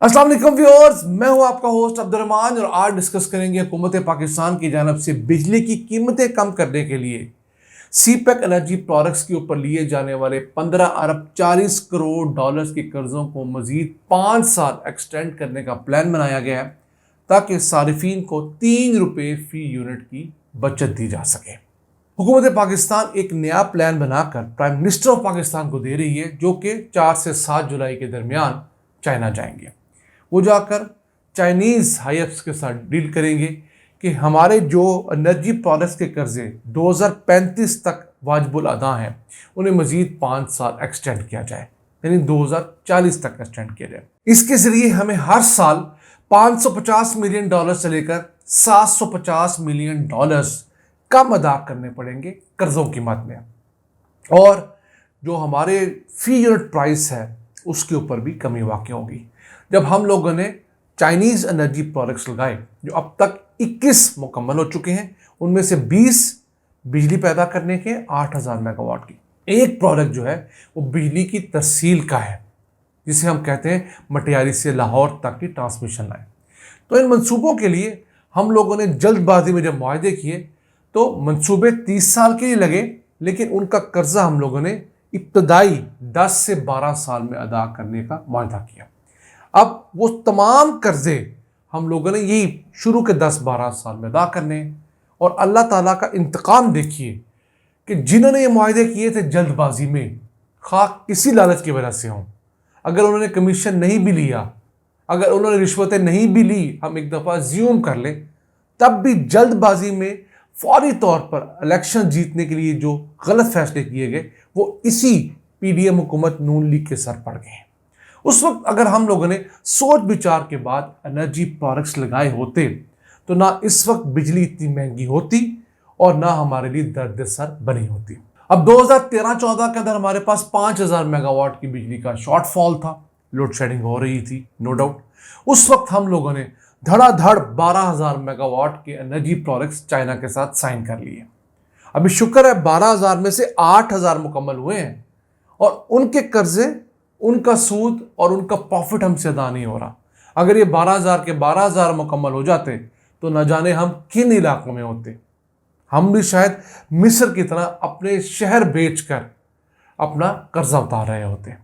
अस्सलाम वालेकुम व्यूअर्स, मैं हूं आपका होस्ट अब्दुर्रहमान और आज डिस्कस करेंगे हुकूमत पाकिस्तान की जानब से बिजली की कीमतें कम करने के लिए सीपेक एनर्जी प्रोडक्ट्स के ऊपर लिए जाने वाले 15 अरब 40 करोड़ डॉलर्स के कर्जों को मजीद 5 साल एक्सटेंड करने का प्लान बनाया गया है ताकि सारिफीन को 3 रुपये फी यूनिट की बचत दी जा सके। हुकूमत पाकिस्तान एक नया प्लान बनाकर प्राइम मिनिस्टर ऑफ पाकिस्तान को दे रही है, जो कि 4 से 7 जुलाई के दरमियान चाइना जाएंगे। वो जाकर चाइनीज़ हाईअप्स के साथ डील करेंगे कि हमारे जो एनर्जी प्रोडक्ट्स के कर्जे 2035 तक वाजिबुल अदा हैं उन्हें मजीद 5 साल एक्सटेंड किया जाए, यानी 2040 तक एक्सटेंड किया जाए। इसके ज़रिए हमें हर साल 550 मिलियन डॉलर से लेकर 750 मिलियन डॉलर्स कम अदा करने पड़ेंगे कर्ज़ों की मद में, और जो हमारे फी यूनिट प्राइस है उसके ऊपर भी कमी वाक़ होगी। जब हम लोगों ने चाइनीज़ एनर्जी प्रोडक्ट्स लगाए जो अब तक 21 मुकम्मल हो चुके हैं, उनमें से 20 बिजली पैदा करने के 8000 मेगावाट की, एक प्रोडक्ट जो है वो बिजली की तरसील का है जिसे हम कहते हैं मटियारी से लाहौर तक की ट्रांसमिशन लाइन। तो इन मंसूबों के लिए हम लोगों ने जल्दबाजी में जब मुआहदे किए तो मंसूबे 30 साल के लिए लगे, लेकिन उनका कर्जा हम लोगों ने इब्तदाई 10 से 12 साल में अदा करने का मुआहदा किया। अब वो तमाम कर्जे हम लोगों ने यही शुरू के 10-12 साल में अदा करने हैं, और अल्लाह ताला का इंतकाम देखिए कि जिन्होंने ये मुआहदे किए थे जल्दबाजी में, खा किसी लालच की वजह से हों, अगर उन्होंने कमीशन नहीं भी लिया, अगर उन्होंने रिश्वतें नहीं भी ली, हम एक दफ़ा ज्यूम कर लें, तब भी जल्दबाजी में फौरी तौर पर इलेक्शन जीतने के लिए जो गलत फैसले किए गए वो इसी पीडीएम हुकूमत नून लीग के सर पड़ गए हैं। उस वक्त अगर हम लोगों ने सोच विचार के बाद एनर्जी प्रोडक्ट्स लगाए होते तो ना इस वक्त बिजली इतनी महंगी होती और ना हमारे लिए दर्द सर बनी होती। अब 2013-14 के अंदर हमारे पास 5000 मेगावाट की बिजली का शॉर्टफॉल था, लोड शेडिंग हो रही थी, नो डाउट। उस वक्त हम लोगों ने धड़ाधड़ 12000 मेगावाट के एनर्जी प्रोडक्ट्स चाइना के साथ साइन कर लिए। अभी शुक्र है 12000 में से 8000 मुकम्मल हुए हैं, और उनके कर्जे, उनका सूद और उनका प्रॉफिट हमसे अदा नहीं हो रहा। अगर ये 12000 के 12000 मुकम्मल हो जाते तो न जाने हम किन इलाकों में होते। हम भी शायद मिस्र की तरह अपने शहर बेचकर अपना कर्जा उतार रहे होते।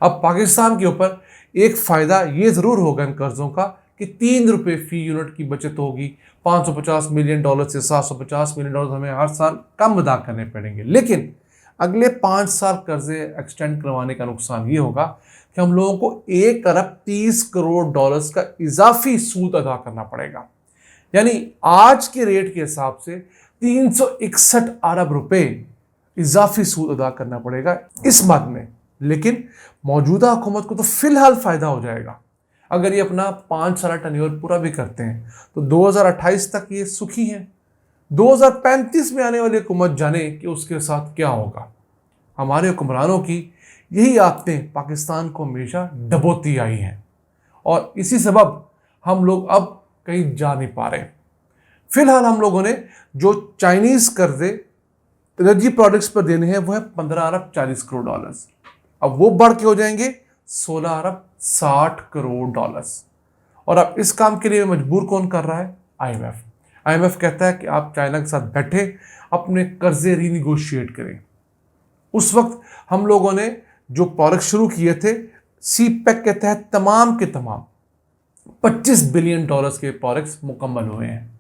अब पाकिस्तान के ऊपर एक फ़ायदा ये ज़रूर होगा इन कर्ज़ों का कि 3 रुपये फी यूनिट की बचत होगी। 550 मिलियन डॉलर से 750 मिलियन डॉलर हमें हर साल कम अदा करने पड़ेंगे, लेकिन अगले 5 साल कर्जे एक्सटेंड करवाने का नुकसान ये होगा कि हम लोगों को 1 अरब 30 करोड़ डॉलर्स का इजाफी सूद अदा करना पड़ेगा, यानी आज के रेट के हिसाब से 361 अरब रुपए इजाफी सूद अदा करना पड़ेगा इस मद में। लेकिन मौजूदा हुकूमत को तो फिलहाल फ़ायदा हो जाएगा। अगर ये अपना 5 साल टर्न्योर पूरा भी करते हैं तो 2028 तक ये सुखी हैं। 2035 में आने वाली हुकूमत जाने कि उसके साथ क्या होगा। हमारे हुक्मरानों की यही आदतें पाकिस्तान को हमेशा डबोती आई हैं, और इसी सबब हम लोग अब कहीं जा नहीं पा रहे। फिलहाल हम लोगों ने जो चाइनीज़ कर्जे एनर्जी प्रोडक्ट्स पर देने हैं वो है 15 अरब 40 करोड़ डॉलर्स। अब वो बढ़ के हो जाएंगे 16 अरब 60 करोड़ डॉलर्स। और अब इस काम के लिए मजबूर कौन कर रहा है? IMF कहता है कि आप चाइना के साथ बैठे अपने कर्जे रीनिगोशिएट करें। उस वक्त हम लोगों ने जो प्रोडक्ट शुरू किए थे सीपेक के तहत तमाम के तमाम 25 बिलियन डॉलर्स के प्रोडक्ट्स मुकम्मल हुए हैं।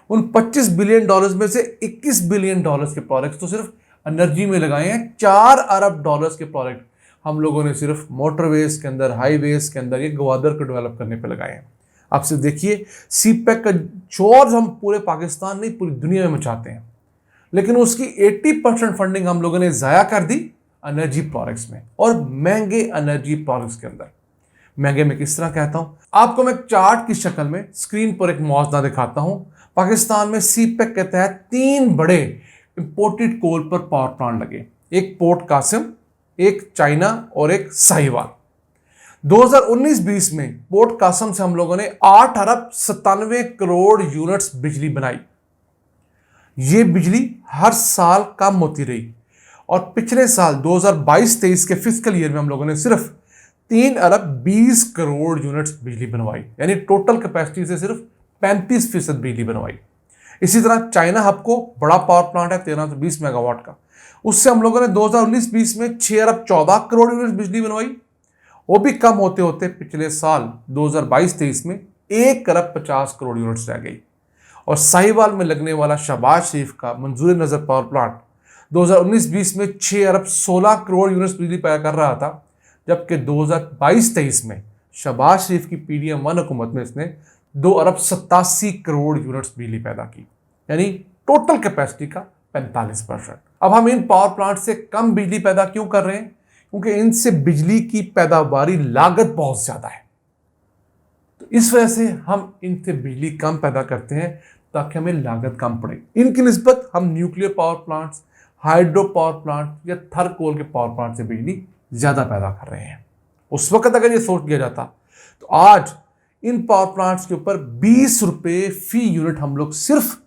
उन 25 बिलियन डॉलर्स में से 21 बिलियन डॉलर्स के प्रोडक्ट्स तो सिर्फ एनर्जी में लगाए हैं। 4 अरब डॉलर्स के प्रोडक्ट हम लोगों ने सिर्फ मोटरवेज के अंदर, हाईवेज के अंदर, ये गवादर को डेवलप करने पर लगाए हैं। आप सिर्फ देखिए सीपेक का शोर हम पूरे पाकिस्तान नहीं पूरी दुनिया में मचाते हैं, लेकिन उसकी 80% फंडिंग हम लोगों ने ज़ाया कर दी एनर्जी प्रोडक्ट्स में, और महंगे एनर्जी प्रोडक्ट्स के अंदर। महंगे में किस तरह कहता हूँ आपको, मैं चार्ट की शक्ल में स्क्रीन पर एक मुआवजा दिखाता हूँ। पाकिस्तान में सीपेक के तहत 3 बड़े इंपोर्टेड कोल पर पावर प्लांट लगे, एक पोर्ट कासिम, एक चाइना और एक साहिवाल। 2019-20 में पोर्ट कासिम से हम लोगों ने 8 अरब 97 करोड़ यूनिट्स बिजली बनाई। ये बिजली हर साल कम होती रही, और पिछले साल 2022-23 के फिस्कल ईयर में हम लोगों ने सिर्फ 3 अरब 20 करोड़ यूनिट्स बिजली बनवाई, यानी टोटल कैपेसिटी से सिर्फ 35% बिजली बनवाई। इसी तरह चाइना हब को बड़ा पावर प्लांट है 1320 मेगावाट का, उससे हम लोगों ने 2019-20 में 6 अरब 14 करोड़ यूनिट्स बिजली बनवाई। वो भी कम होते होते पिछले साल 2022-23 में 1 अरब 50 करोड़ यूनिट्स रह गई। और साहिवाल में लगने वाला शहबाज शरीफ का मंजूर नजर पावर प्लांट 2019-20 में 6 अरब 16 करोड़ यूनिट्स बिजली पैदा कर रहा था, जबकि 2022-23 में शहबाज शरीफ की PDM-1 हुकूमत में इसने 2 अरब 87 करोड़ यूनिट्स बिजली पैदा की, यानी टोटल कैपेसिटी का 45%। अब हम इन पावर प्लांट से कम बिजली पैदा क्यों कर रहे हैं? क्योंकि इनसे बिजली की पैदावारी लागत बहुत ज्यादा है। तो इस वजह से हम इनसे बिजली कम पैदा करते हैं ताकि हमें लागत कम पड़े। इनकी निस्बत हम nuclear power plants, hydro power plant या थर्मल के पावर प्लांट से बिजली ज्यादा पैदा कर रहे हैं। उस वक्त अगर ये सोच लिया जाता तो आज इन पावर प्लांट्स के ऊपर 20 रुपए फी यूनिट हम लोग सिर्फ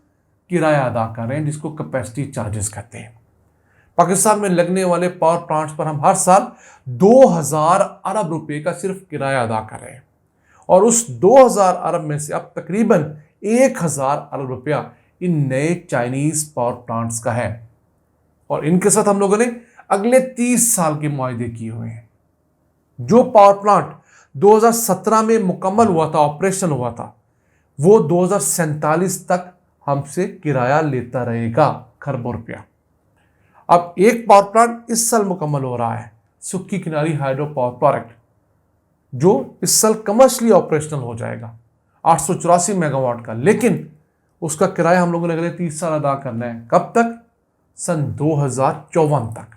किराया अदा कर रहे हैं, जिसको कैपेसिटी चार्जेस कहते हैं। पाकिस्तान में लगने वाले पावर प्लांट्स पर हम हर साल 2000 अरब रुपए का सिर्फ किराया अदा कर रहे हैं, और उस 2000 अरब में से अब तकरीबन 1000 अरब रुपया इन नए चाइनीज पावर प्लांट्स का है। और इनके साथ हम लोगों ने अगले 30 साल के मुआहदे किए हुए हैं। जो पावर प्लांट 2017 में मुकम्मल हुआ था, ऑपरेशन हुआ था, वो 2047 तक हमसे किराया लेता रहेगा खरबों रुपया। अब एक पावर प्लांट इस साल मुकम्मल हो रहा है, सुक्की किनारी हाइड्रो पावर प्रोजेक्ट, जो इस साल कमर्शियली ऑपरेशनल हो जाएगा 884 मेगावाट का, लेकिन उसका किराया हम लोगों ने अगले 30 साल अदा करना है। कब तक? सन 2054 तक।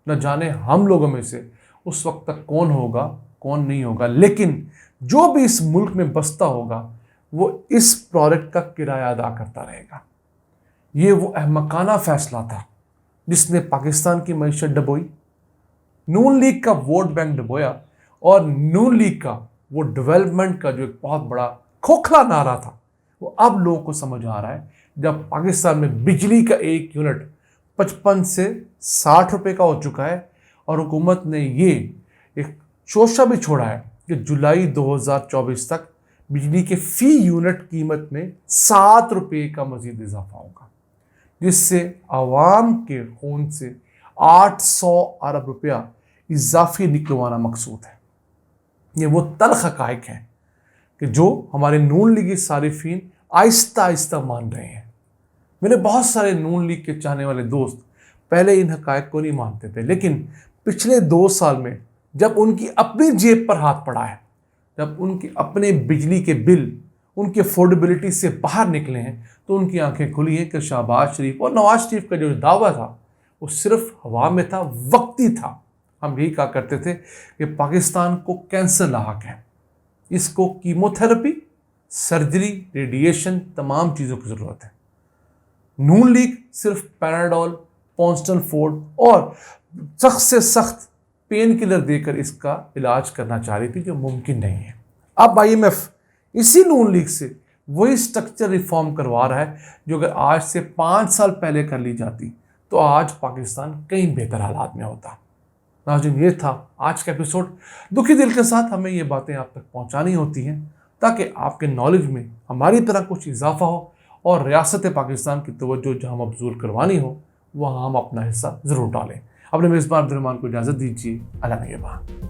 न जाने हम लोगों में से उस वक्त तक कौन होगा कौन नहीं होगा, लेकिन जो भी इस मुल्क में बसता होगा वो इस प्रोजेक्ट का किराया अदा करता रहेगा। ये वो अहमकाना फैसला था जिसने पाकिस्तान की मईशत डबोई, नून लीग का वोट बैंक डबोया, और नून लीग का वो डेवलपमेंट का जो एक बहुत बड़ा खोखला नारा था, वो अब लोगों को समझ आ रहा है। जब पाकिस्तान में बिजली का एक यूनिट 55 से 60 रुपए का हो चुका है, और हुकूमत ने ये एक शोशा भी छोड़ा है कि जुलाई 2024 तक बिजली के फी यूनिट कीमत में 7 रुपए का मजीद इजाफा होगा, जिससे आवाम के खून से 800 अरब रुपया इजाफी निकलवाना मकसूद है। ये वो तल्ख हक़ाइक़ हैं कि जो हमारे नून लीगी सारिफीन आहिस्ता आहिस्ता मान रहे हैं। मेरे बहुत सारे नून लीग के चाहने वाले दोस्त पहले इन हक़ाइक़ को नहीं मानते थे, लेकिन पिछले 2 साल में जब उनकी अपनी जेब पर हाथ पड़ा है, जब उनके अपने बिजली के बिल उनकी अफोर्डेबिलिटी से बाहर निकले हैं, तो उनकी आंखें खुली हैं कि शहबाज शरीफ और नवाज शरीफ का जो दावा था वो सिर्फ हवा में था, वक्ती था। हम यही कहा करते थे कि पाकिस्तान को कैंसर लाहक है, इसको कीमोथेरेपी, सर्जरी, रेडिएशन, तमाम चीज़ों की ज़रूरत है। नून लीग सिर्फ पैराडोल, पॉन्स्टन फोर्ड और सख्त से सख्त पेन किलर देकर इसका इलाज करना चाह रही थी, जो मुमकिन नहीं है। अब IMF इसी नून लीग से वही स्ट्रक्चर रिफॉर्म करवा रहा है जो अगर आज से 5 साल पहले कर ली जाती तो आज पाकिस्तान कहीं बेहतर हालात में होता। नाज़रीन, ये था आज का एपिसोड। दुखी दिल के साथ हमें ये बातें आप तक पहुंचानी होती हैं ताकि आपके नॉलेज में हमारी तरह कुछ इजाफा हो और रियासत पाकिस्तान की तवज्जो जहाँ मबजूल करवानी हो वहाँ हम अपना हिस्सा ज़रूर डालें। अपने मेज़बान अब्दुर्रहमान को इजाज़त दीजिए। अल्लाह निगहबान।